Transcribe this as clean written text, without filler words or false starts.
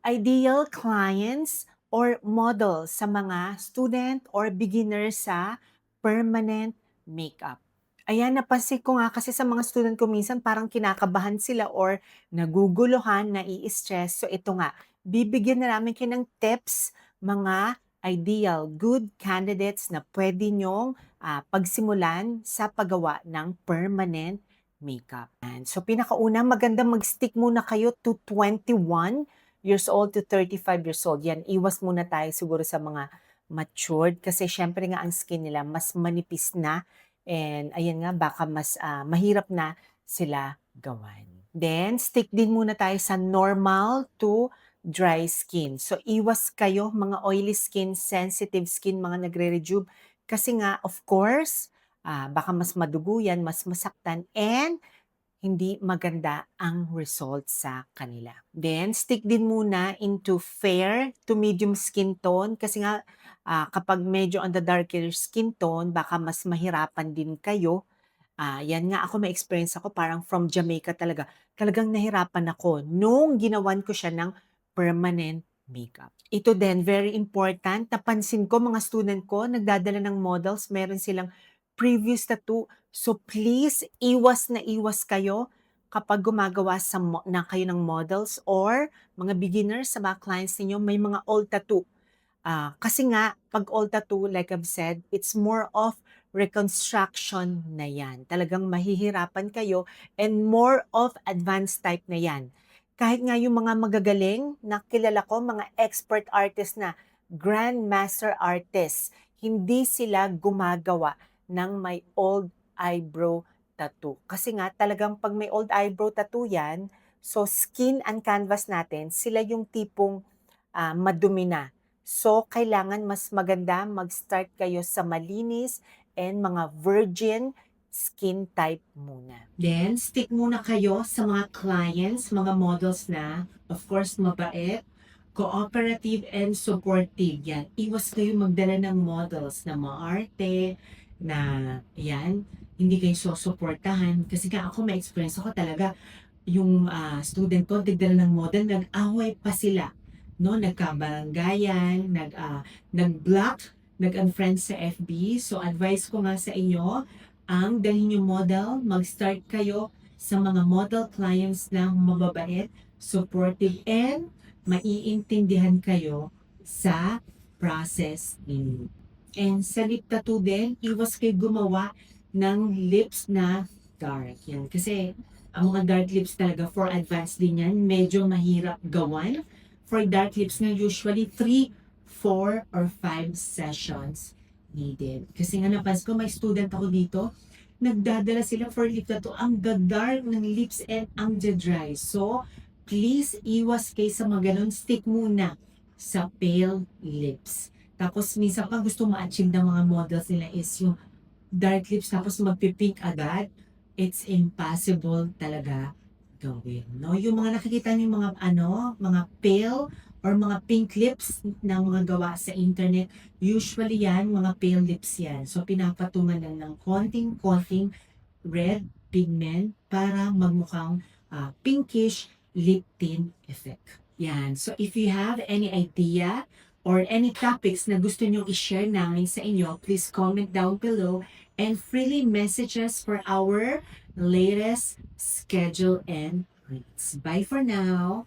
Ideal clients or model sa mga student or beginner sa permanent makeup. Ayan, napansin ko nga kasi sa mga student ko minsan parang kinakabahan sila or naguguluhan, nai-stress. So ito nga, bibigyan na namin kayo ng tips, mga ideal, good candidates na pwede nyong pagsimulan sa paggawa ng permanent makeup. And so pinakauna, maganda mag-stick muna kayo to 21 years old to 35 years old. Yan, iwas muna tayo siguro sa mga matured kasi syempre nga ang skin nila mas manipis na and ayan nga baka mas mahirap na sila gawan. Then, stick din muna tayo sa normal to dry skin. So, iwas kayo mga oily skin, sensitive skin, mga nagre-rejuve kasi nga of course, baka mas madugo yan, mas masaktan and hindi maganda ang result sa kanila. Then, stick din muna into fair to medium skin tone kasi nga kapag medyo on the darker skin tone, baka mas mahirapan din kayo. Yan nga ako may experience ako parang from Jamaica talaga. Talagang nahirapan ako nung ginawan ko siya ng permanent makeup. Ito din, very important. Napansin ko mga student ko, nagdadala ng models, meron silang previous tattoo. So please, iwas kayo kapag gumagawa na kayo ng models or mga beginners sa mga clients ninyo, may mga old tattoo. Kasi nga, pag old tattoo, like I've said, it's more of reconstruction na yan. Talagang mahihirapan kayo and more of advanced type na yan. Kahit nga yung mga magagaling na kilala ko, mga expert artist na, grandmaster artists, hindi sila gumagawa ng may old eyebrow tattoo. Kasi nga, talagang pag may old eyebrow tattoo yan, so skin and canvas natin, sila yung tipong madumi na. So, kailangan mas maganda mag-start kayo sa malinis and mga virgin skin type muna. Then, stick muna kayo sa mga clients, mga models na, of course, mabait, cooperative, and supportive. Yan. Iwas kayo magdala ng models na maarte, na, yan, hindi kayo susuportahan. Kasi nga ako, may experience ako talaga, yung student ko, tigdala ng model, nag-away pa sila, no? Nagkabaranggayan, nag-block, nag-unfriend sa FB. So, advice ko nga sa inyo, ang dalhin yung model, mag-start kayo sa mga model clients na mababait, supportive, and maiintindihan kayo sa process ninyo. And sa lip tattoo din, iwas kayo gumawa ng lips na dark. Yan. Kasi ang mga dark lips talaga for advanced din yan, medyo mahirap gawan. For dark lips nga, usually 3, 4, or 5 sessions needed. Kasi nga napansin ko, may student ako dito, nagdadala sila for lip tattoo. Ang dark ng lips and ang dry. So, please iwas kayo sa mga ganun. Stick muna sa pale lips. Tapos, minsan pa gusto ma-achieve ng mga models nila is yung dark lips tapos magpipink agad. It's impossible talaga gawin, no? Yung mga nakikita niyo mga mga pale or mga pink lips na mga gawa sa internet, usually yan, mga pale lips yan. So, pinapatungan lang ng konting-konting red pigment para magmukhang pinkish lip tint effect. Yan. So, if you have any idea or any topics na gusto nyong i-share namin sa inyo, please comment down below and freely message us for our latest schedule and rates. Bye for now.